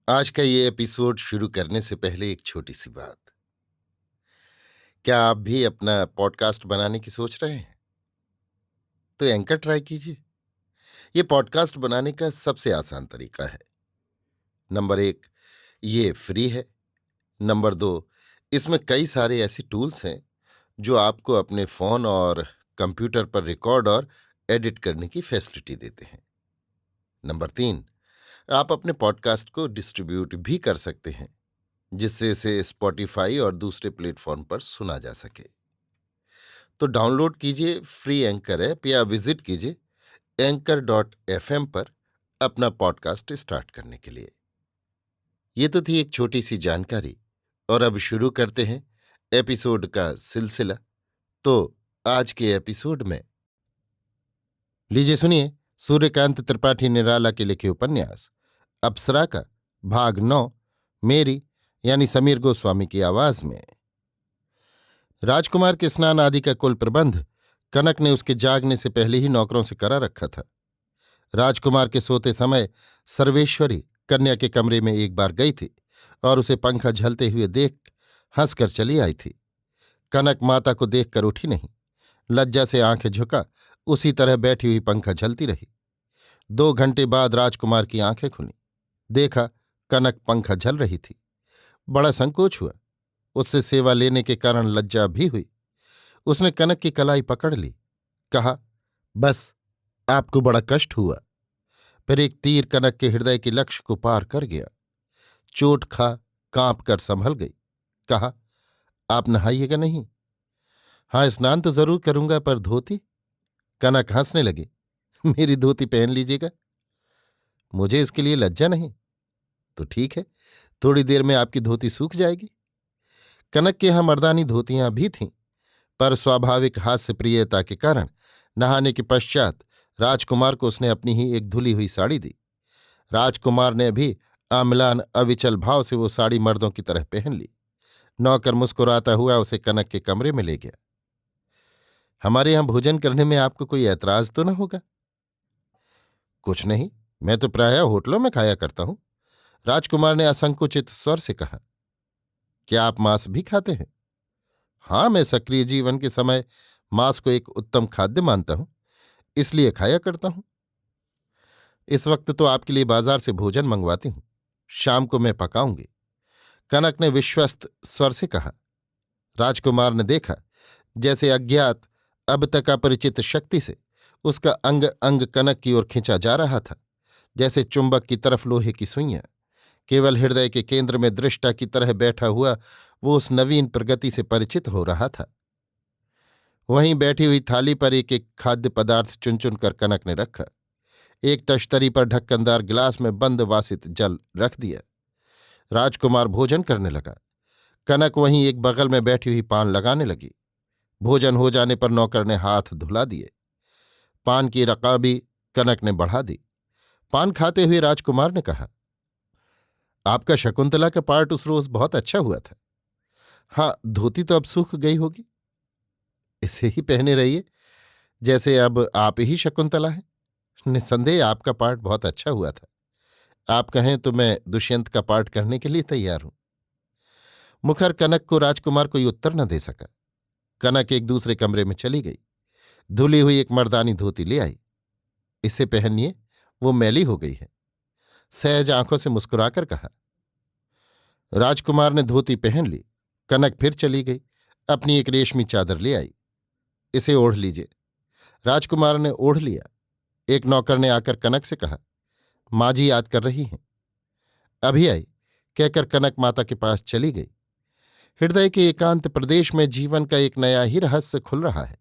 आज का ये एपिसोड शुरू करने से पहले एक छोटी सी बात। क्या आप भी अपना पॉडकास्ट बनाने की सोच रहे हैं? तो एंकर ट्राई कीजिए। ये पॉडकास्ट बनाने का सबसे आसान तरीका है। नंबर एक, ये फ्री है। नंबर दो, इसमें कई सारे ऐसे टूल्स हैं जो आपको अपने फोन और कंप्यूटर पर रिकॉर्ड और एडिट करने की फैसिलिटी देते हैं। नंबर तीन, आप अपने पॉडकास्ट को डिस्ट्रीब्यूट भी कर सकते हैं, जिससे इसे स्पॉटिफाई और दूसरे प्लेटफॉर्म पर सुना जा सके। तो डाउनलोड कीजिए फ्री एंकर ऐप या विजिट कीजिए anchor.fm पर अपना पॉडकास्ट स्टार्ट करने के लिए। ये तो थी एक छोटी सी जानकारी, और अब शुरू करते हैं एपिसोड का सिलसिला। तो आज के एपिसोड में लीजिए सुनिए सूर्यकांत त्रिपाठी निराला के लिखे उपन्यास अप्सरा का भाग 9, मेरी यानी समीर गोस्वामी की आवाज में। राजकुमार के स्नान आदि का कुल प्रबंध कनक ने उसके जागने से पहले ही नौकरों से करा रखा था। राजकुमार के सोते समय सर्वेश्वरी कन्या के कमरे में एक बार गई थी और उसे पंखा झलते हुए देख हंसकर चली आई थी। कनक माता को देखकर उठी नहीं, लज्जा से आंखें झुका उसी तरह बैठी हुई पंखा झलती रही। 2 घंटे बाद राजकुमार की आंखें खुली। देखा कनक पंखा झल रही थी। बड़ा संकोच हुआ। उससे सेवा लेने के कारण लज्जा भी हुई। उसने कनक की कलाई पकड़ ली। कहा, बस आपको बड़ा कष्ट हुआ। फिर एक तीर कनक के हृदय के लक्ष्य को पार कर गया। चोट खा कांप कर संभल गई। कहा, आप नहाइएगा नहीं? हाँ, स्नान तो जरूर करूंगा, पर धोती? कनक हंसने लगी। मेरी धोती पहन लीजिएगा। मुझे इसके लिए लज्जा नहीं। तो ठीक है, थोड़ी देर में आपकी धोती सूख जाएगी। कनक के यहां मर्दानी धोतियां भी थीं, पर स्वाभाविक हास्य प्रियता के कारण नहाने के पश्चात राजकुमार को उसने अपनी ही एक धुली हुई साड़ी दी। राजकुमार ने भी आम्लान अविचल भाव से वो साड़ी मर्दों की तरह पहन ली। नौकर मुस्कुराता हुआ उसे कनक के कमरे में ले गया। हमारे यहां भोजन करने में आपको कोई ऐतराज तो न होगा? कुछ नहीं, मैं तो प्रायः होटलों में खाया करता हूं। राजकुमार ने असंकुचित स्वर से कहा। क्या आप मांस भी खाते हैं? हाँ, मैं सक्रिय जीवन के समय मांस को एक उत्तम खाद्य मानता हूं, इसलिए खाया करता हूं। इस वक्त तो आपके लिए बाजार से भोजन मंगवाती हूं, शाम को मैं पकाऊंगी, कनक ने विश्वस्त स्वर से कहा। राजकुमार ने देखा जैसे अज्ञात अब तक अपरिचित शक्ति से उसका अंग अंग कनक की ओर खिंचा जा रहा था, जैसे चुंबक की तरफ लोहे की सुइयां। केवल हृदय के केंद्र में दृष्टा की तरह बैठा हुआ वो उस नवीन प्रगति से परिचित हो रहा था। वहीं बैठी हुई थाली पर एक एक खाद्य पदार्थ चुन चुन कर कनक ने रखा। एक तश्तरी पर ढक्कनदार गिलास में बंद वासित जल रख दिया। राजकुमार भोजन करने लगा। कनक वहीं एक बगल में बैठी हुई पान लगाने लगी। भोजन हो जाने पर नौकर ने हाथ धुला दिए। पान की रकाबी कनक ने बढ़ा दी। पान खाते हुए राजकुमार ने कहा, आपका शकुंतला का पार्ट उस रोज बहुत अच्छा हुआ था। हाँ, धोती तो अब सूख गई होगी। इसे ही पहने रहिए, जैसे अब आप ही शकुंतला हैं। निस्संदेह आपका पार्ट बहुत अच्छा हुआ था। आप कहें तो मैं दुष्यंत का पार्ट करने के लिए तैयार हूं। मुखर कनक को राजकुमार कोई उत्तर न दे सका। कनक एक दूसरे कमरे में चली गई। धुली हुई एक मर्दानी धोती ले आई। इसे पहनिए, वो मैली हो गई है। सहज आंखों से मुस्कुराकर कहा। राजकुमार ने धोती पहन ली। कनक फिर चली गई, अपनी एक रेशमी चादर ले आई। इसे ओढ़ लीजिए। राजकुमार ने ओढ़ लिया। एक नौकर ने आकर कनक से कहा, माँ जी याद कर रही हैं? अभी आई, कहकर कनक माता के पास चली गई। हृदय के एकांत प्रदेश में जीवन का एक नया ही रहस्य खुल रहा है।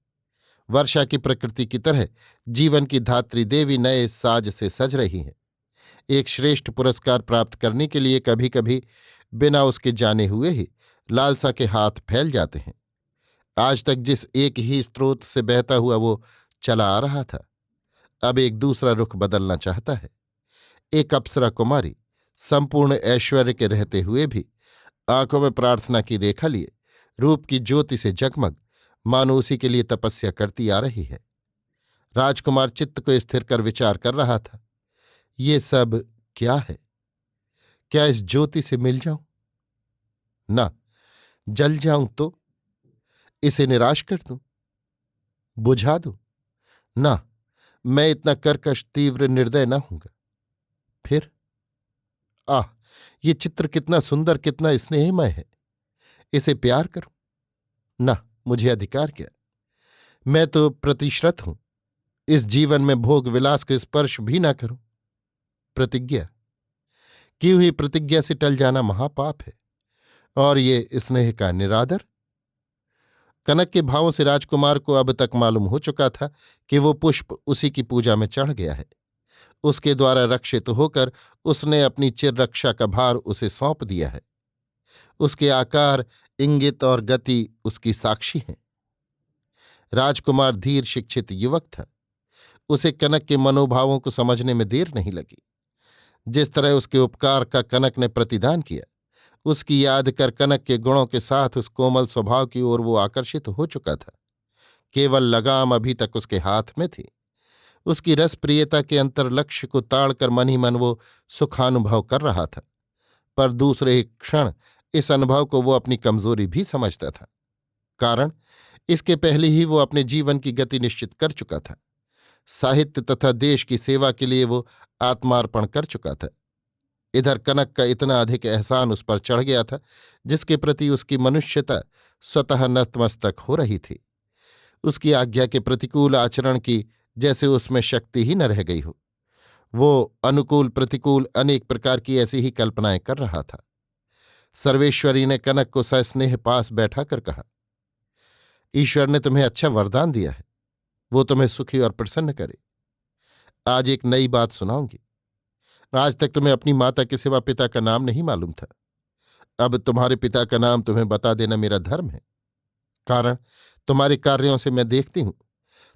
वर्षा की प्रकृति की तरह जीवन की धात्री देवी नए साज से सज रही है। एक श्रेष्ठ पुरस्कार प्राप्त करने के लिए कभी कभी बिना उसके जाने हुए ही लालसा के हाथ फैल जाते हैं। आज तक जिस एक ही स्रोत से बहता हुआ वो चला आ रहा था, अब एक दूसरा रुख बदलना चाहता है। एक अप्सरा कुमारी संपूर्ण ऐश्वर्य के रहते हुए भी आंखों में प्रार्थना की रेखा लिए रूप की ज्योति से जगमग मानो उसी के लिए तपस्या करती आ रही है। राजकुमार चित्त को स्थिर कर विचार कर रहा था, ये सब क्या है? क्या इस ज्योति से मिल जाऊं? ना। जल जाऊं तो? इसे निराश कर दूं? बुझा दूं? ना, मैं इतना कर्कश तीव्र निर्दय न हूंगा। फिर? आह, ये चित्र कितना सुंदर, कितना स्नेहमय है। इसे प्यार करूं? ना, मुझे अधिकार क्या। मैं तो प्रतिश्रत हूं, इस जीवन में भोग विलास को स्पर्श भी ना करूं। प्रतिज्ञा? की हुई प्रतिज्ञा से टल जाना महापाप है, और ये स्नेह का निरादर। कनक के भावों से राजकुमार को अब तक मालूम हो चुका था कि वो पुष्प उसी की पूजा में चढ़ गया है। उसके द्वारा रक्षित होकर उसने अपनी चिर रक्षा का भार उसे सौंप दिया है। उसके आकार, इंगित और गति उसकी साक्षी हैं। राजकुमार धीर शिक्षित युवक था। उसे कनक के मनोभावों को समझने में देर नहीं लगी। जिस तरह उसके उपकार का कनक ने प्रतिदान किया, उसकी याद कर कनक के गुणों के साथ उस कोमल स्वभाव की ओर वो आकर्षित हो चुका था। केवल लगाम अभी तक उसके हाथ में थी। उसकी रसप्रियता के अंतर्लक्ष्य को ताड़कर मन ही मन वो सुखानुभव कर रहा था, पर दूसरे ही क्षण इस अनुभव को वो अपनी कमजोरी भी समझता था। कारण, इसके पहले ही वो अपने जीवन की गति निश्चित कर चुका था। साहित्य तथा देश की सेवा के लिए वो आत्मार्पण कर चुका था। इधर कनक का इतना अधिक एहसान उस पर चढ़ गया था, जिसके प्रति उसकी मनुष्यता स्वतः नतमस्तक हो रही थी। उसकी आज्ञा के प्रतिकूल आचरण की जैसे उसमें शक्ति ही न रह गई हो। वो अनुकूल प्रतिकूल अनेक प्रकार की ऐसी ही कल्पनाएं कर रहा था। सर्वेश्वरी ने कनक को सस्नेह पास बैठा कर कहा, ईश्वर ने तुम्हें अच्छा वरदान दिया है, वो तुम्हें सुखी और प्रसन्न करे। आज एक नई बात सुनाऊंगी। आज तक तुम्हें अपनी माता के सिवा पिता का नाम नहीं मालूम था। अब तुम्हारे पिता का नाम तुम्हें बता देना मेरा धर्म है। कारण, तुम्हारे कार्यों से मैं देखती हूं,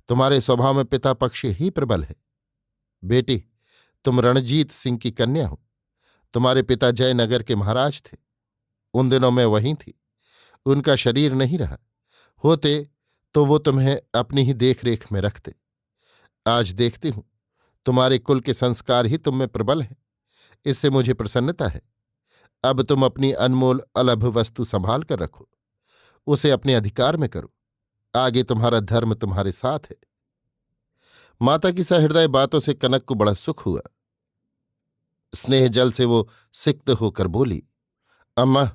तुम्हारे स्वभाव में पिता पक्ष ही प्रबल है। बेटी, तुम रणजीत सिंह की कन्या हो। तुम्हारे पिता जयनगर के महाराज थे। उन दिनों मैं वहीं थी। उनका शरीर नहीं रहा। होते तो वो तुम्हें अपनी ही देखरेख में रखते। आज देखती हूं, तुम्हारे कुल के संस्कार ही तुम में प्रबल हैं। इससे मुझे प्रसन्नता है। अब तुम अपनी अनमोल अलभ वस्तु संभाल कर रखो, उसे अपने अधिकार में करो। आगे तुम्हारा धर्म तुम्हारे साथ है। माता की सहृदय बातों से कनक को बड़ा सुख हुआ। स्नेह जल से वो सिक्त होकर बोली, अम्मा,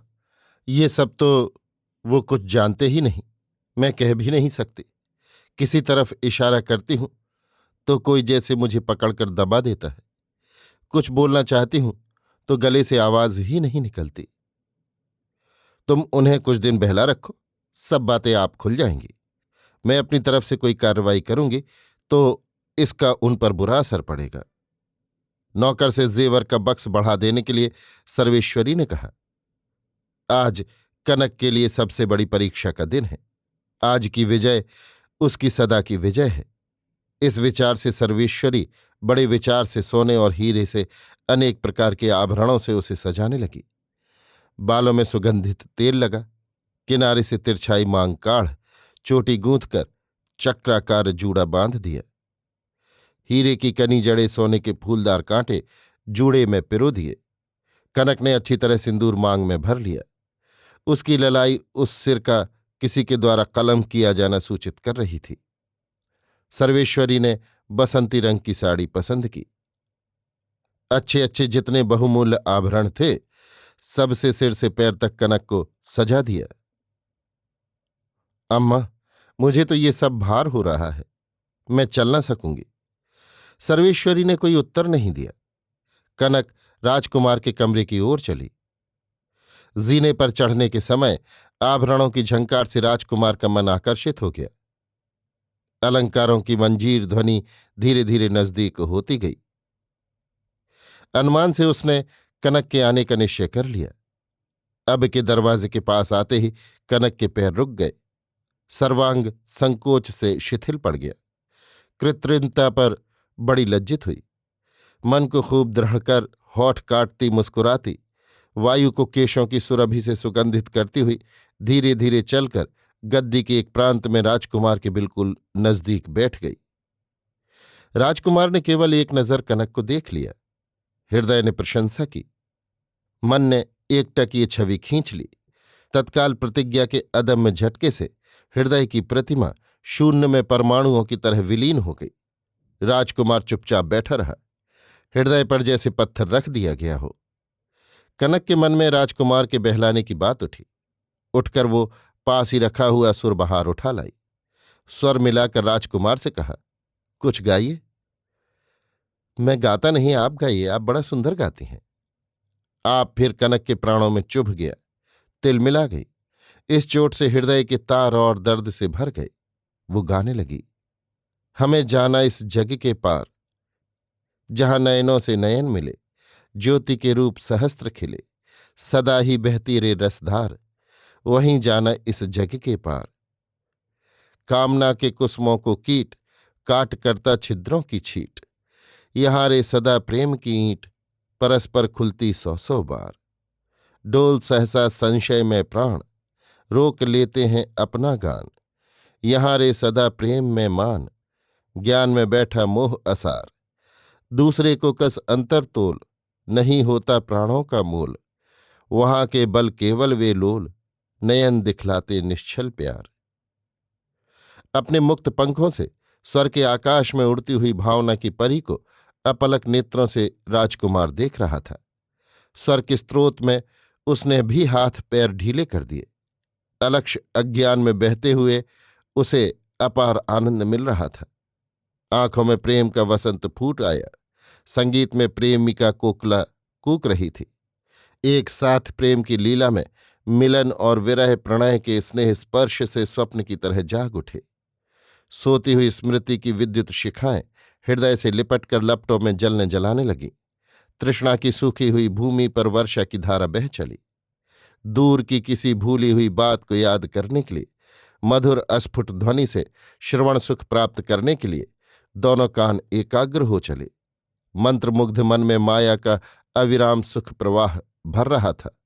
ये सब तो वो कुछ जानते ही नहीं। मैं कह भी नहीं सकती। किसी तरफ इशारा करती हूं तो कोई जैसे मुझे पकड़कर दबा देता है। कुछ बोलना चाहती हूं तो गले से आवाज ही नहीं निकलती। तुम उन्हें कुछ दिन बहला रखो, सब बातें आप खुल जाएंगी। मैं अपनी तरफ से कोई कार्रवाई करूंगी तो इसका उन पर बुरा असर पड़ेगा। नौकर से जेवर का बक्स बढ़ा देने के लिए सर्वेश्वरी ने कहा, आज कनक के लिए सबसे बड़ी परीक्षा का दिन है। आज की विजय उसकी सदा की विजय है। इस विचार से सर्वेश्वरी बड़े विचार से सोने और हीरे से अनेक प्रकार के आभरणों से उसे सजाने लगी। बालों में सुगंधित तेल लगा, किनारे से तिरछाई मांग काढ़, चोटी गूंथकर चक्राकार जूड़ा बांध दिया। हीरे की कनी जड़े सोने के फूलदार कांटे जूड़े में पिरो दिए। कनक ने अच्छी तरह सिंदूर मांग में भर लिया। उसकी ललाई उस सिर का किसी के द्वारा कलम किया जाना सूचित कर रही थी। सर्वेश्वरी ने बसंती रंग की साड़ी पसंद की। अच्छे अच्छे जितने बहुमूल्य आभरण थे, सबसे सिर से पैर तक कनक को सजा दिया। अम्मा, मुझे तो ये सब भार हो रहा है, मैं चल ना सकूंगी। सर्वेश्वरी ने कोई उत्तर नहीं दिया। कनक राजकुमार के कमरे की ओर चली। जीने पर चढ़ने के समय आभरणों की झंकार से राजकुमार का मन आकर्षित हो गया। अलंकारों की मंजीर ध्वनि धीरे धीरे नजदीक होती गई। अनुमान से उसने कनक के आने का निश्चय कर लिया। अब के दरवाजे के पास आते ही कनक के पैर रुक गए। सर्वांग संकोच से शिथिल पड़ गया। कृत्रिमता पर बड़ी लज्जित हुई। मन को खूब दृढ़ कर होठ काटती मुस्कुराती, वायु को केशों की सुरभि से सुगंधित करती हुई धीरे धीरे चलकर गद्दी के एक प्रांत में राजकुमार के बिल्कुल नजदीक बैठ गई। राजकुमार ने केवल एक नजर कनक को देख लिया। हृदय ने प्रशंसा की, मन ने एकटक ये छवि खींच ली। तत्काल प्रतिज्ञा के अदम्य झटके से हृदय की प्रतिमा शून्य में परमाणुओं की तरह विलीन हो गई। राजकुमार चुपचाप बैठा रहा, हृदय पर जैसे पत्थर रख दिया गया हो। कनक के मन में राजकुमार के बहलाने की बात उठी। उठकर वो पास ही रखा हुआ सुर बाहर उठा लाई। स्वर मिलाकर राजकुमार से कहा, कुछ गाइए। मैं गाता नहीं, आप गाइए, आप बड़ा सुंदर गाती हैं। आप फिर कनक के प्राणों में चुभ गया, तिलमिला गई। इस चोट से हृदय के तार और दर्द से भर गए। वो गाने लगी, हमें जाना इस जग के पार, जहां नयनों से नयन मिले, ज्योति के रूप सहस्त्र खिले, सदा ही बहती रे रसधार, वहीं जाना इस जग के पार। कामना के कुसुमों को कीट काट करता छिद्रों की छीट, यहाँ रे सदा प्रेम की ईंट, परस्पर खुलती सौ सौ बार। डोल सहसा संशय में प्राण, रोक लेते हैं अपना गान, यहाँ रे सदा प्रेम में मान, ज्ञान में बैठा मोह असार। दूसरे को कस अंतर तोल, नहीं होता प्राणों का मोल, वहां के बल केवल वे लोल, नयन दिखलाते निश्चल प्यार। अपने मुक्त पंखों से स्वर के आकाश में उड़ती हुई भावना की परी को अपलक नेत्रों से राजकुमार देख रहा था। स्वर के स्रोत में उसने भी हाथ पैर ढीले कर दिए। अलक्ष्य अज्ञान में बहते हुए उसे अपार आनंद मिल रहा था। आंखों में प्रेम का वसंत फूट आया। संगीत में प्रेमिका कोकिला कूक रही थी। एक साथ प्रेम की लीला में मिलन और विरह प्रणय के स्नेह स्पर्श से स्वप्न की तरह जाग उठे। सोती हुई स्मृति की विद्युत शिखाएं हृदय से लिपटकर लपटों में जलने जलाने लगीं। तृष्णा की सूखी हुई भूमि पर वर्षा की धारा बह चली। दूर की किसी भूली हुई बात को याद करने के लिए, मधुर अस्फुट ध्वनि से श्रवण सुख प्राप्त करने के लिए दोनों कान एकाग्र हो चले। मंत्रमुग्ध मन में माया का अविराम सुख प्रवाह भर रहा था।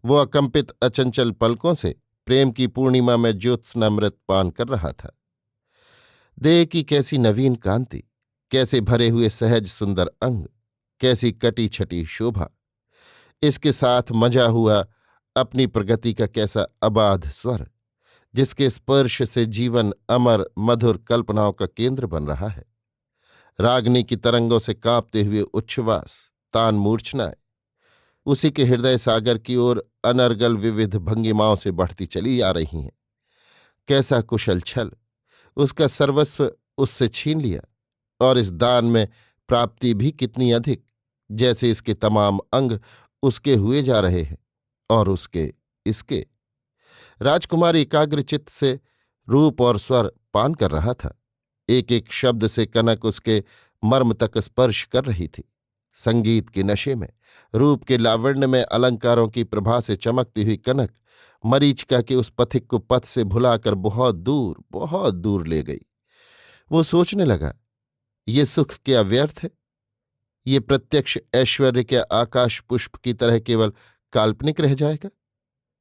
वो अकंपित अचंचल पलकों से प्रेम की पूर्णिमा में ज्योत्स्नामृत पान कर रहा था। देह की कैसी नवीन कांति, कैसे भरे हुए सहज सुंदर अंग, कैसी कटी छटी शोभा। इसके साथ मजा हुआ अपनी प्रगति का कैसा अबाध स्वर, जिसके स्पर्श से जीवन अमर मधुर कल्पनाओं का केंद्र बन रहा है। रागनी की तरंगों से कांपते हुए उच्छ्वास, तान मूर्छनाएं उसी के हृदय सागर की ओर अनर्गल विविध भंगिमाओं से बढ़ती चली आ रही हैं। कैसा कुशल छल, उसका सर्वस्व उससे छीन लिया, और इस दान में प्राप्ति भी कितनी अधिक, जैसे इसके तमाम अंग उसके हुए जा रहे हैं और उसके इसके। राजकुमार एकाग्रचित्त से रूप और स्वर पान कर रहा था। एक एक शब्द से कनक उसके मर्म तक स्पर्श कर रही थी। संगीत के नशे में, रूप के लावण्य में अलंकारों की प्रभा से चमकती हुई कनक मरीचिका के उस पथिक को पथ से भुलाकर बहुत दूर ले गई। वो सोचने लगा, ये सुख क्या व्यर्थ है? ये प्रत्यक्ष ऐश्वर्य क्या आकाश पुष्प की तरह केवल काल्पनिक रह जाएगा?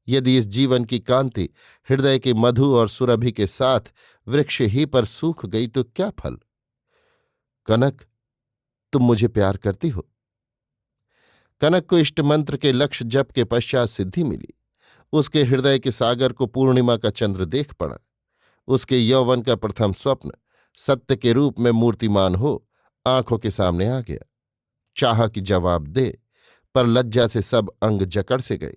यदि इस जीवन की कांति हृदय के मधु और सुरभि के साथ वृक्ष ही पर सूख गई तो क्या फल? कनक, तुम मुझे प्यार करती हो? कनक को इष्ट मंत्र के लक्ष्य जप के पश्चात सिद्धि मिली। उसके हृदय के सागर को पूर्णिमा का चंद्र देख पड़ा। उसके यौवन का प्रथम स्वप्न सत्य के रूप में मूर्तिमान हो आंखों के सामने आ गया। चाहा कि जवाब दे, पर लज्जा से सब अंग जकड़ से गए।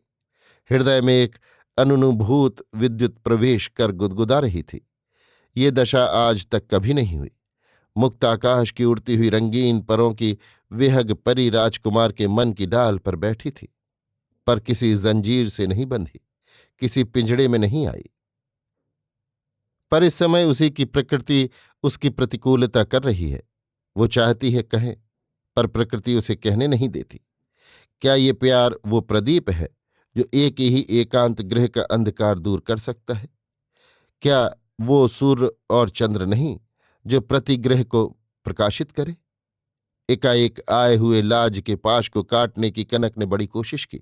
हृदय में एक अनुभूत विद्युत प्रवेश कर गुदगुदा रही थी। ये दशा आज तक कभी नहीं हुई। मुक्त आकाश की उड़ती हुई रंगीन परों की विहग परी राजकुमार के मन की डाल पर बैठी थी, पर किसी जंजीर से नहीं बंधी, किसी पिंजड़े में नहीं आई। पर इस समय उसी की प्रकृति उसकी प्रतिकूलता कर रही है। वो चाहती है कहे, पर प्रकृति उसे कहने नहीं देती। क्या ये प्यार वो प्रदीप है जो एक ही एकांत गृह का अंधकार दूर कर सकता है? क्या वो सूर्य और चंद्र नहीं जो प्रतिगृह को प्रकाशित करे? एकाएक आए हुए लाज के पाश को काटने की कनक ने बड़ी कोशिश की,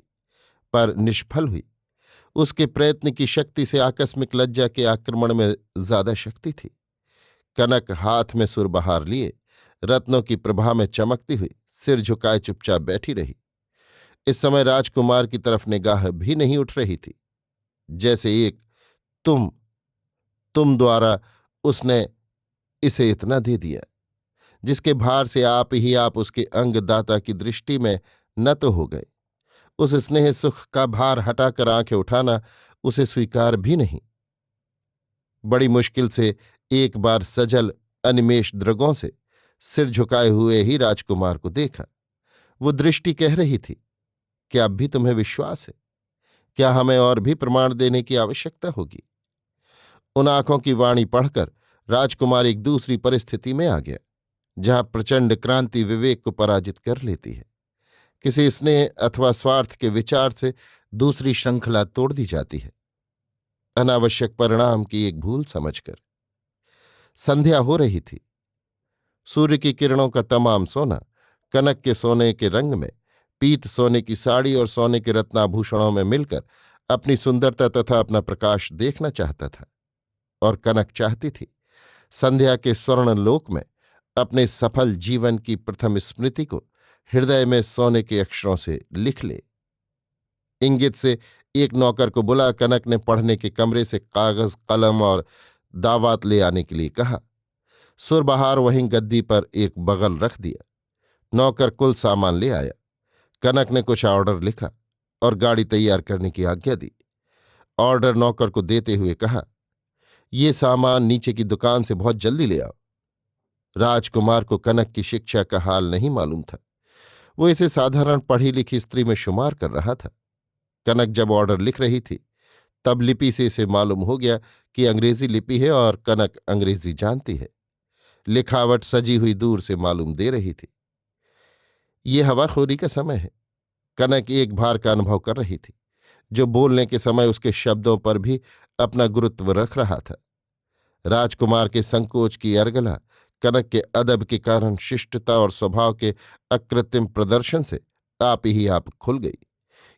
पर निष्फल हुई। उसके प्रयत्न की शक्ति से आकस्मिक लज्जा के आक्रमण में ज्यादा शक्ति थी। कनक हाथ में सुर बहार लिए रत्नों की प्रभा में चमकती हुई सिर झुकाए चुपचाप बैठी रही। इस समय राजकुमार की तरफ निगाह भी नहीं उठ रही थी। जैसे एक तुम द्वारा उसने इसे इतना दे दिया जिसके भार से आप उसके अंगदाता की दृष्टि में नत हो गए। उस स्नेह सुख का भार हटाकर आंखें उठाना उसे स्वीकार भी नहीं। बड़ी मुश्किल से एक बार सजल अनिमेष दृगों से सिर झुकाए हुए ही राजकुमार को देखा। वो दृष्टि कह रही थी, क्या अब भी तुम्हें विश्वास है? क्या हमें और भी प्रमाण देने की आवश्यकता होगी? उन आंखों की वाणी पढ़कर राजकुमार एक दूसरी परिस्थिति में आ गया, जहां प्रचंड क्रांति विवेक को पराजित कर लेती है। किसी स्नेह अथवा स्वार्थ के विचार से दूसरी श्रृंखला तोड़ दी जाती है, अनावश्यक परिणाम की एक भूल समझकर। संध्या हो रही थी। सूर्य की किरणों का तमाम सोना कनक के सोने के रंग में, पीत सोने की साड़ी और सोने के रत्नाभूषणों में मिलकर अपनी सुंदरता तथा अपना प्रकाश देखना चाहता था। और कनक चाहती थी संध्या के स्वर्णलोक में अपने सफल जीवन की प्रथम स्मृति को हृदय में सोने के अक्षरों से लिख ले। इंगित से एक नौकर को बुला कनक ने पढ़ने के कमरे से कागज, कलम और दावात ले आने के लिए कहा। सुरबहार वहीं गद्दी पर एक बगल रख दिया। नौकर कुल सामान ले आया। कनक ने कुछ ऑर्डर लिखा और गाड़ी तैयार करने की आज्ञा दी। ऑर्डर नौकर को देते हुए कहा, ये सामान नीचे की दुकान से बहुत जल्दी ले आओ। राजकुमार को कनक की शिक्षा का हाल नहीं मालूम था। वो इसे साधारण पढ़ी लिखी स्त्री में शुमार कर रहा था। कनक जब ऑर्डर लिख रही थी तब लिपि से इसे मालूम हो गया कि अंग्रेजी लिपि है और कनक अंग्रेजी जानती है। लिखावट सजी हुई दूर से मालूम दे रही थी। ये हवाखोरी का समय है। कनक एक भार का अनुभव कर रही थी, जो बोलने के समय उसके शब्दों पर भी अपना गुरुत्व रख रहा था। राजकुमार के संकोच की अर्गला कनक के अदब के कारण शिष्टता और स्वभाव के अकृत्रिम प्रदर्शन से आप खुल गई।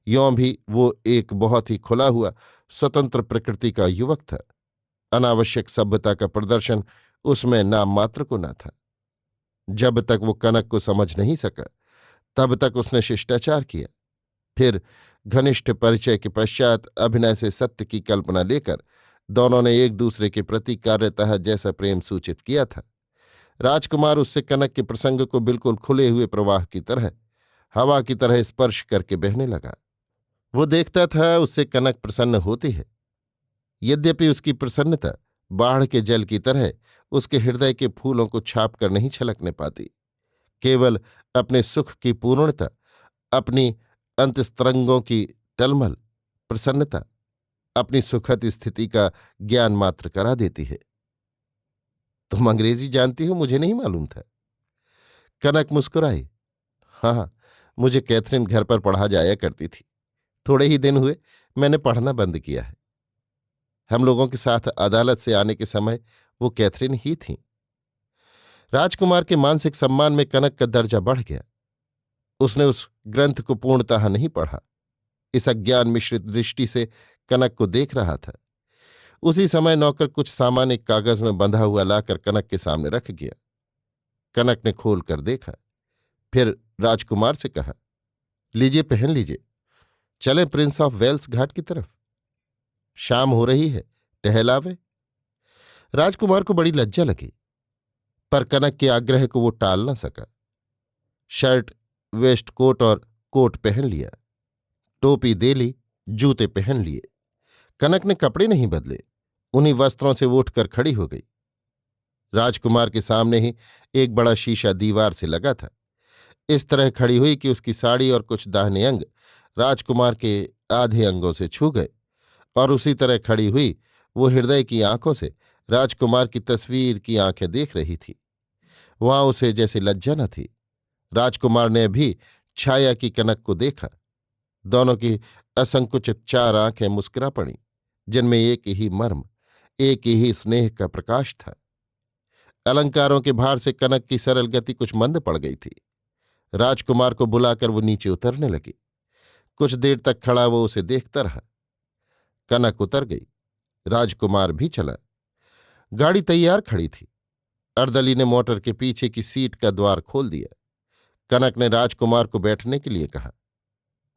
यों भी वो एक बहुत ही खुला हुआ स्वतंत्र प्रकृति का युवक था। अनावश्यक सभ्यता का प्रदर्शन उसमें नाम मात्र को न था। जब तक वो कनक को समझ नहीं सका तब तक उसने शिष्टाचार किया। फिर घनिष्ठ परिचय के पश्चात अभिनय से सत्य की कल्पना लेकर दोनों ने एक दूसरे के प्रति कार्यतः जैसा प्रेम सूचित किया था। राजकुमार उससे कनक के प्रसंग को बिल्कुल खुले हुए प्रवाह की तरह, हवा की तरह स्पर्श करके बहने लगा। वो देखता था उससे कनक प्रसन्न होती है। यद्यपि उसकी प्रसन्नता बाढ़ के जल की तरह उसके हृदय के फूलों को छाप कर नहीं छलकने पाती। केवल अपने सुख की पूर्णता, अपनी अंतस्तरंगों की टलमल प्रसन्नता अपनी सुखद स्थिति का ज्ञान मात्र करा देती है। तुम अंग्रेजी जानती हो, मुझे नहीं मालूम था। कनक मुस्कुराई। हाँ, मुझे कैथरीन घर पर पढ़ा जाया करती थी। थोड़े ही दिन हुए मैंने पढ़ना बंद किया है। हम लोगों के साथ अदालत से आने के समय वो कैथरीन ही थीं। राजकुमार के मानसिक सम्मान में कनक का दर्जा बढ़ गया। उसने उस ग्रंथ को पूर्णतः नहीं पढ़ा। इस अज्ञान मिश्रित दृष्टि से कनक को देख रहा था। उसी समय नौकर कुछ सामान एक कागज में बंधा हुआ लाकर कनक के सामने रख गया। कनक ने खोल कर देखा, फिर राजकुमार से कहा, लीजिए, पहन लीजिए, चलें प्रिंस ऑफ वेल्स घाट की तरफ। शाम हो रही है, टहलावे। राजकुमार को बड़ी लज्जा लगी, पर कनक के आग्रह को वो टाल न सका। शर्ट, वेस्ट कोट और कोट पहन लिया, टोपी दे ली, जूते पहन लिए। कनक ने कपड़े नहीं बदले, उन्हीं वस्त्रों से वो उठकर खड़ी हो गई। राजकुमार के सामने ही एक बड़ा शीशा दीवार से लगा था। इस तरह खड़ी हुई कि उसकी साड़ी और कुछ दाहिने अंग राजकुमार के आधे अंगों से छू गए, और उसी तरह खड़ी हुई वो हृदय की आंखों से राजकुमार की तस्वीर की आंखें देख रही थी। वहां उसे जैसे लज्जा न थी। राजकुमार ने भी छाया की कनक को देखा। दोनों की असंकुचित चार आंखें मुस्कुरा पड़ीं, जिनमें एक ही मर्म, एक ही स्नेह का प्रकाश था। अलंकारों के भार से कनक की सरल गति कुछ मंद पड़ गई थी। राजकुमार को बुलाकर वो नीचे उतरने लगी। कुछ देर तक खड़ा वो उसे देखता रहा। कनक उतर गई, राजकुमार भी चला। गाड़ी तैयार खड़ी थी। अर्दली ने मोटर के पीछे की सीट का द्वार खोल दिया। कनक ने राजकुमार को बैठने के लिए कहा।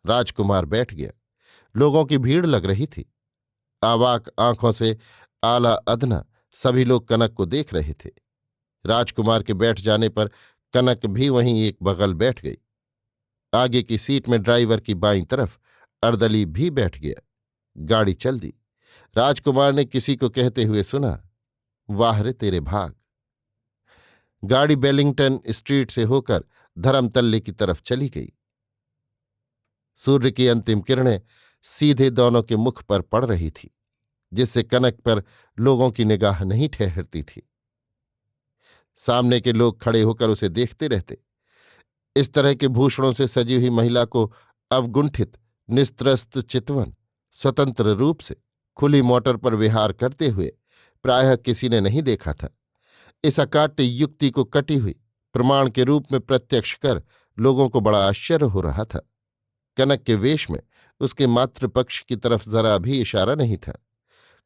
राजकुमार बैठ गया। लोगों की भीड़ लग रही थी। आवाक आंखों से आला अदना सभी लोग कनक को देख रहे थे। राजकुमार के बैठ जाने पर कनक भी वहीं एक बगल बैठ गई। आगे की सीट में ड्राइवर की बाईं तरफ अर्दली भी बैठ गया। गाड़ी चल दी। राजकुमार ने किसी को कहते हुए सुना, वाह रे तेरे भाग। गाड़ी बेलिंगटन स्ट्रीट से होकर धर्मतल्ले की तरफ चली गई। सूर्य की अंतिम किरणें सीधे दोनों के मुख पर पड़ रही थी, जिससे कनक पर लोगों की निगाह नहीं ठहरती थी। सामने के लोग खड़े होकर उसे देखते रहते। इस तरह के भूषणों से सजी हुई महिला को अवगुंठित निस्त्रस्त चितवन स्वतंत्र रूप से खुली मोटर पर विहार करते हुए प्रायः किसी ने नहीं देखा था। इस अकाट्य युक्ति को कटी हुई प्रमाण के रूप में प्रत्यक्ष कर लोगों को बड़ा आश्चर्य हो रहा था। कनक के वेश में उसके मातृपक्ष की तरफ जरा भी इशारा नहीं था।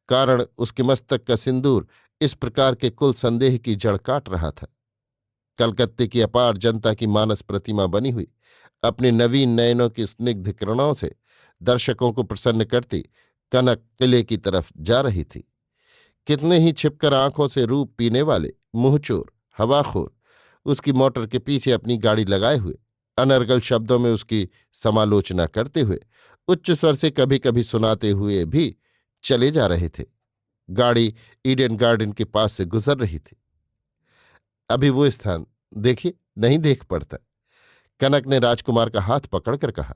कारण उसके मस्तक का सिंदूर इस प्रकार के कुल संदेह की जड़ काट रहा था। कलकत्ते की अपार जनता की मानस प्रतिमा बनी हुई अपने नवीन नयनों की स्निग्ध किरणों से दर्शकों को प्रसन्न करती कनक किले की तरफ जा रही थी। कितने ही छिपकर आंखों से रूप पीने वाले मुंहचोर हवाखोर उसकी मोटर के पीछे अपनी गाड़ी लगाए हुए अनर्गल शब्दों में उसकी समालोचना करते हुए उच्च स्वर से कभी कभी सुनाते हुए भी चले जा रहे थे। गाड़ी ईडन गार्डन के पास से गुजर रही थी। अभी वो स्थान देखिए, नहीं देख पड़ता। कनक ने राजकुमार का हाथ पकड़कर कहा,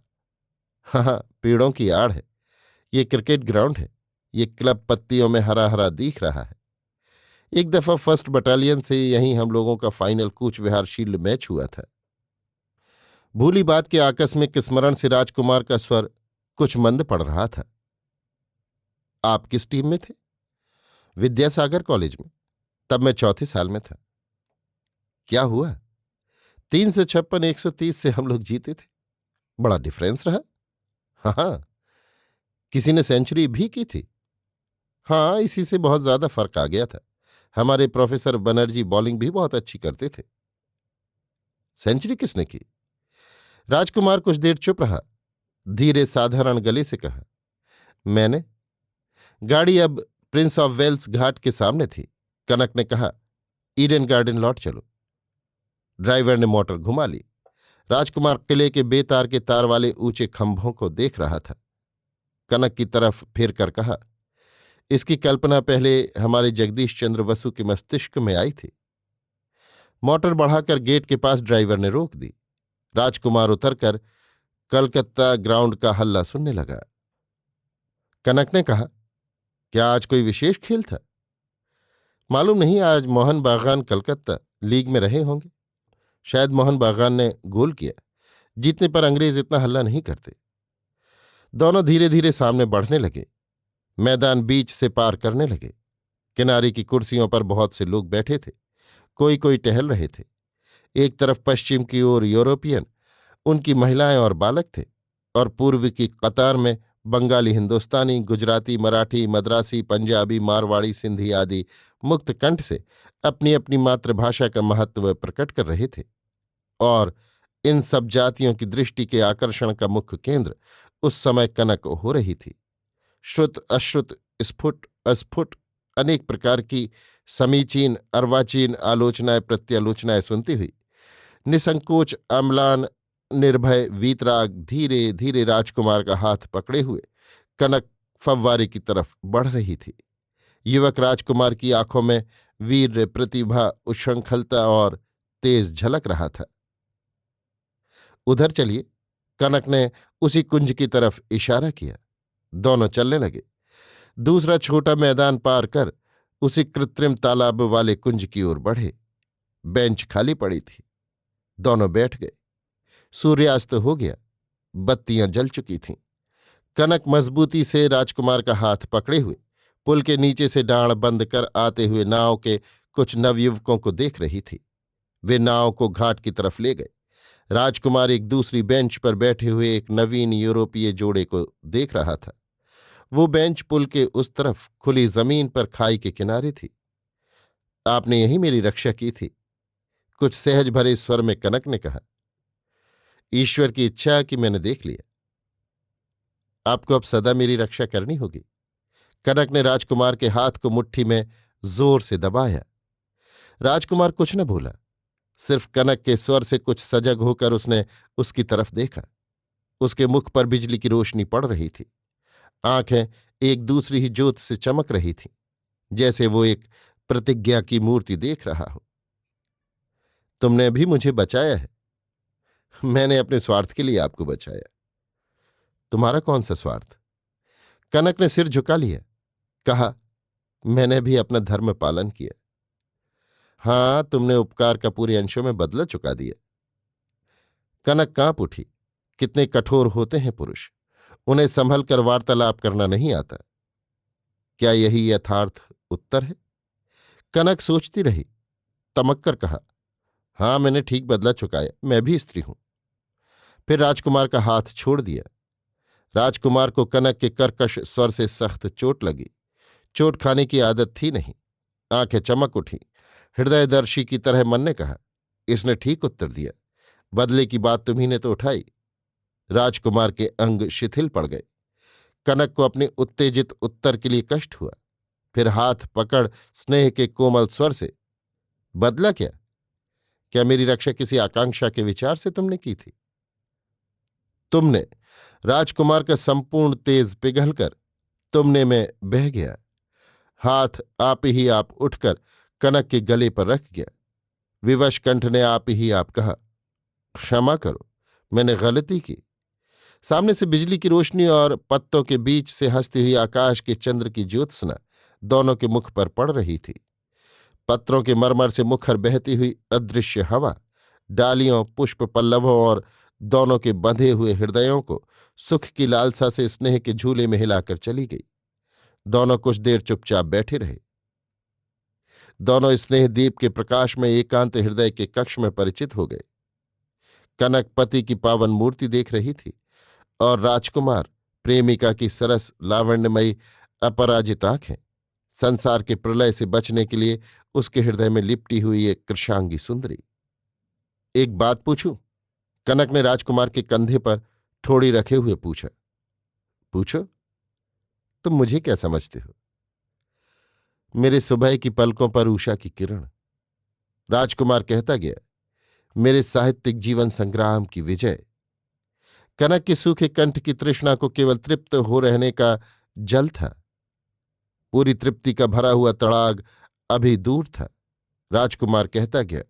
हाँ, पेड़ों की आड़ है। ये क्रिकेट ग्राउंड है। ये क्लब पत्तियों में हरा हरा दिख रहा है। एक दफा फर्स्ट बटालियन से यहीं हम लोगों का final Cooch Behar shield match हुआ था। भूली बात के आकस्मिक स्मरण से राजकुमार का स्वर कुछ मंद पड़ रहा था। आप किस टीम में थे? विद्यासागर कॉलेज में। तब मैं चौथे साल में था। क्या हुआ? 356 130 से हम लोग जीते थे। बड़ा डिफरेंस रहा। हाँ हाँ। किसी ने सेंचुरी भी की थी। हाँ, इसी से बहुत ज्यादा फर्क आ गया था। हमारे प्रोफेसर बनर्जी बॉलिंग भी बहुत अच्छी करते थे। सेंचुरी किसने की? राजकुमार कुछ देर चुप रहा। धीरे साधारण गले से कहा, मैंने। गाड़ी अब प्रिंस ऑफ वेल्स घाट के सामने थी। कनक ने कहा, ईडन गार्डन लौट चलो। ड्राइवर ने मोटर घुमा ली। राजकुमार किले के बेतार के तार वाले ऊंचे खंभों को देख रहा था। कनक की तरफ फिर कर कहा, इसकी कल्पना पहले हमारे जगदीश चंद्र वसु के मस्तिष्क में आई थी। मोटर बढ़ाकर गेट के पास ड्राइवर ने रोक दी। राजकुमार उतरकर कलकत्ता ग्राउंड का हल्ला सुनने लगा। कनक ने कहा, क्या आज कोई विशेष खेल था? मालूम नहीं, आज मोहन बागान कलकत्ता लीग में रहे होंगे। शायद मोहन बागान ने गोल किया। जीतने पर अंग्रेज इतना हल्ला नहीं करते। दोनों धीरे धीरे सामने बढ़ने लगे। मैदान बीच से पार करने लगे। किनारे की कुर्सियों पर बहुत से लोग बैठे थे। कोई कोई टहल रहे थे। एक तरफ पश्चिम की ओर यूरोपियन, उनकी महिलाएं और बालक थे, और पूर्व की कतार में बंगाली, हिंदुस्तानी, गुजराती, मराठी, मद्रासी, पंजाबी, मारवाड़ी, सिंधी आदि मुक्त कंठ से अपनी अपनी मातृभाषा का महत्व प्रकट कर रहे थे। और इन सब जातियों की दृष्टि के आकर्षण का मुख्य केंद्र उस समय कनक हो रही थी। श्रुत अश्रुत, स्फुट अस्फुट अनेक प्रकार की समीचीन अर्वाचीन आलोचनाएं प्रत्यालोचनाएं सुनती हुई निसंकोच अम्लान निर्भय वीतराग धीरे धीरे राजकुमार का हाथ पकड़े हुए कनक फव्वारे की तरफ बढ़ रही थी। युवक राजकुमार की आंखों में वीर प्रतिभा, उच्छृंखलता और तेज झलक रहा था। उधर चलिए। कनक ने उसी कुंज की तरफ इशारा किया। दोनों चलने लगे। दूसरा छोटा मैदान पार कर उसी कृत्रिम तालाब वाले कुंज की ओर बढ़े। बेंच खाली पड़ी थी। दोनों बैठ गए। सूर्यास्त हो गया। बत्तियां जल चुकी थीं। कनक मजबूती से राजकुमार का हाथ पकड़े हुए पुल के नीचे से डांड बंद कर आते हुए नाव के कुछ नवयुवकों को देख रही थी। वे नाव को घाट की तरफ ले गए। राजकुमार एक दूसरी बेंच पर बैठे हुए एक नवीन यूरोपीय जोड़े को देख रहा था। वो बेंच पुल के उस तरफ खुली जमीन पर खाई के किनारे थी। आपने यही मेरी रक्षा की थी, कुछ सहज भरे स्वर में कनक ने कहा। ईश्वर की इच्छा कि मैंने देख लिया। आपको अब सदा मेरी रक्षा करनी होगी। कनक ने राजकुमार के हाथ को मुट्ठी में जोर से दबाया। राजकुमार कुछ न बोला। सिर्फ कनक के स्वर से कुछ सजग होकर उसने उसकी तरफ देखा। उसके मुख पर बिजली की रोशनी पड़ रही थी। आंखें एक दूसरी ही ज्योत से चमक रही थीं, जैसे वो एक प्रतिज्ञा की मूर्ति देख रहा हो। तुमने भी मुझे बचाया है। मैंने अपने स्वार्थ के लिए आपको बचाया। तुम्हारा कौन सा स्वार्थ? कनक ने सिर झुका लिया। कहा, मैंने भी अपना धर्म पालन किया। हाँ, तुमने उपकार का पूरे अंशों में बदला चुका दिया। कनक कांप उठी। कितने कठोर होते हैं पुरुष! उन्हें संभल कर वार्तालाप करना नहीं आता। क्या यही यथार्थ उत्तर है? कनक सोचती रही। तमक कर कहा, हाँ, मैंने ठीक बदला चुकाया। मैं भी स्त्री हूं। फिर राजकुमार का हाथ छोड़ दिया। राजकुमार को कनक के कर्कश स्वर से सख्त चोट लगी। चोट खाने की आदत थी नहीं। आंखें चमक उठी। हृदयदर्शी की तरह मन ने कहा, इसने ठीक उत्तर दिया। बदले की बात तुम्ही ने तो उठाई। राजकुमार के अंग शिथिल पड़ गए। कनक को अपने उत्तेजित उत्तर के लिए कष्ट हुआ। फिर हाथ पकड़ स्नेह के कोमल स्वर से, बदला क्या? क्या मेरी रक्षा किसी आकांक्षा के विचार से तुमने की थी? तुमने। राजकुमार का संपूर्ण तेज पिघलकर तुमने में बह गया। हाथ आप ही आप उठकर कनक के गले पर रख गया। विवश कंठ ने आप ही आप कहा, क्षमा करो, मैंने गलती की। सामने से बिजली की रोशनी और पत्तों के बीच से हंसती हुई आकाश के चंद्र की ज्योत्सना दोनों के मुख पर पड़ रही थी। पत्रों के मरमर से मुखर बहती हुई अदृश्य हवा डालियों, पुष्प पल्लवों और दोनों के बंधे हुए हृदयों को सुख की लालसा से स्नेह के झूले में हिलाकर चली गई। दोनों कुछ देर चुपचाप बैठे रहे। दोनों स्नेह दीप के प्रकाश में एकांत हृदय के कक्ष में परिचित हो गए। कनक पति की पावन मूर्ति देख रही थी और राजकुमार प्रेमिका की सरस लावण्यमयी अपराजित आंखें, संसार के प्रलय से बचने के लिए उसके हृदय में लिपटी हुई एक कृशांगी सुंदरी। एक बात पूछूं? कनक ने राजकुमार के कंधे पर ठोड़ी रखे हुए पूछा। पूछो। तुम मुझे क्या समझते हो? मेरे सुबह की पलकों पर उषा की किरण। राजकुमार कहता गया, मेरे साहित्यिक जीवन संग्राम की विजय। कनक के सूखे कंठ की तृष्णा को केवल तृप्त हो रहने का जल था। पूरी तृप्ति का भरा हुआ तड़ाग अभी दूर था। राजकुमार कहता गया,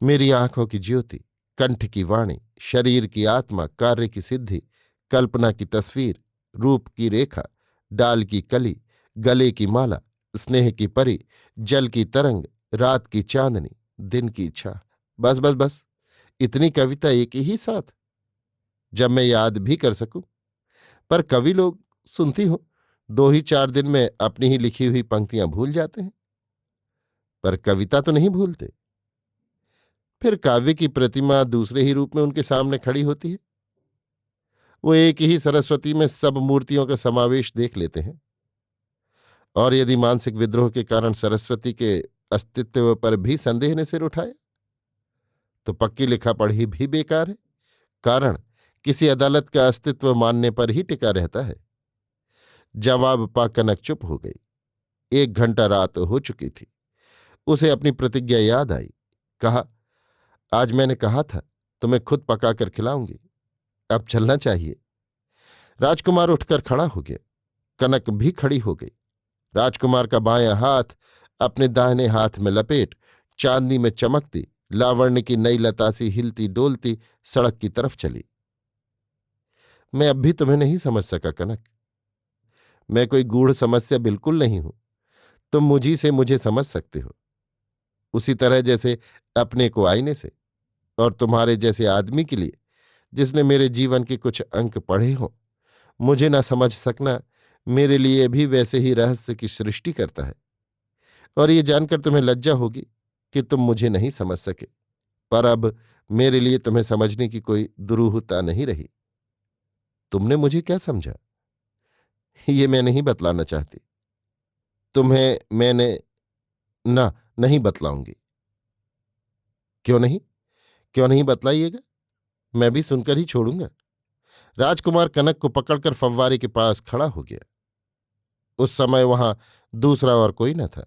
मेरी आंखों की ज्योति, कंठ की वाणी, शरीर की आत्मा, कार्य की सिद्धि, कल्पना की तस्वीर, रूप की रेखा, डाल की कली, गले की माला, स्नेह की परी, जल की तरंग, रात की चांदनी, दिन की इच्छा। बस बस बस, इतनी कविता एक ही साथ, जब मैं याद भी कर सकूं। पर कवि लोग, सुनती हो, 2 ही 4 दिन में अपनी ही लिखी हुई पंक्तियां भूल जाते हैं, पर कविता तो नहीं भूलते। फिर काव्य की प्रतिमा दूसरे ही रूप में उनके सामने खड़ी होती है। वो एक ही सरस्वती में सब मूर्तियों का समावेश देख लेते हैं। और यदि मानसिक विद्रोह के कारण सरस्वती के अस्तित्व पर भी संदेह ने सिर उठाया, तो पक्की लिखा पढ़ी भी बेकार है। कारण किसी अदालत का अस्तित्व मानने पर ही टिका रहता है। जवाब पा कनक चुप हो गई। 1 घंटा रात हो चुकी थी। उसे अपनी प्रतिज्ञा याद आई। कहा, आज मैंने कहा था तुम्हें खुद पकाकर खिलाऊंगी, अब चलना चाहिए। राजकुमार उठकर खड़ा हो गया। कनक भी खड़ी हो गई। राजकुमार का बायां हाथ अपने दाहिने हाथ में लपेट चांदनी में चमकती लावण्य की नई लतासी हिलती डोलती सड़क की तरफ चली। मैं अब भी तुम्हें नहीं समझ सका कनक। मैं कोई गूढ़ समस्या बिल्कुल नहीं हूं। तुम मुझी से मुझे समझ सकते हो, उसी तरह जैसे अपने को आईने से। और तुम्हारे जैसे आदमी के लिए, जिसने मेरे जीवन के कुछ अंक पढ़े हों, मुझे न समझ सकना मेरे लिए भी वैसे ही रहस्य की सृष्टि करता है। और ये जानकर तुम्हें लज्जा होगी कि तुम मुझे नहीं समझ सके, पर अब मेरे लिए तुम्हें समझने की कोई दुरूहता नहीं रही। तुमने मुझे क्या समझा, ये मैं नहीं बतलाना चाहती। तुम्हें मैंने ना नहीं बतलाऊंगी। क्यों नहीं? क्यों नहीं बतलाइएगा? मैं भी सुनकर ही छोड़ूंगा। राजकुमार कनक को पकड़कर फव्वारे के पास खड़ा हो गया। उस समय वहां दूसरा और कोई न था।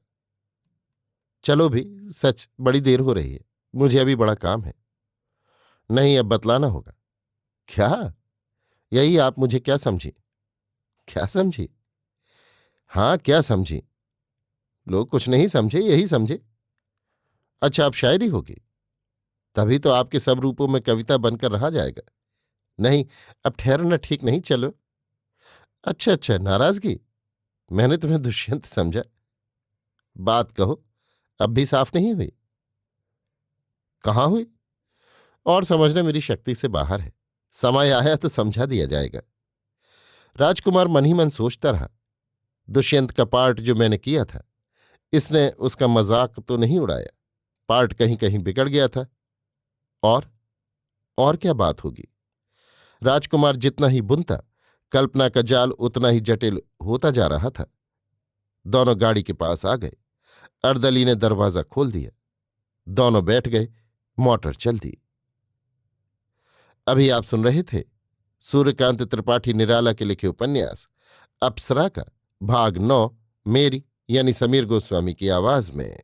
चलो भी, सच बड़ी देर हो रही है, मुझे अभी बड़ा काम है। नहीं, अब बतलाना होगा। क्या? यही आप मुझे क्या समझी? क्या समझी? हाँ, क्या समझी? लोग कुछ नहीं समझे, यही समझे। अच्छा, अब शायरी होगी? तभी तो आपके सब रूपों में कविता बनकर रहा जाएगा। नहीं, अब ठहरना ठीक नहीं, चलो। अच्छा अच्छा, नाराजगी? मैंने तुम्हें दुष्यंत समझा। बात कहो, अब भी साफ नहीं हुई? कहाँ हुई? और समझना मेरी शक्ति से बाहर है। समय आया तो समझा दिया जाएगा। राजकुमार मन ही मन सोचता रहा, दुष्यंत का पार्ट जो मैंने किया था, इसने उसका मजाक तो नहीं उड़ाया। पार्ट कहीं कहीं बिगड़ गया था। और और क्या बात होगी? राजकुमार जितना ही बुनता, कल्पना का जाल उतना ही जटिल होता जा रहा था। दोनों गाड़ी के पास आ गए। अर्दली ने दरवाजा खोल दिया। दोनों बैठ गए। मोटर चल दी। अभी आप सुन रहे थे सूर्यकांत त्रिपाठी निराला के लिखे उपन्यास अप्सरा का भाग 9, मेरी यानी समीर गोस्वामी की आवाज में।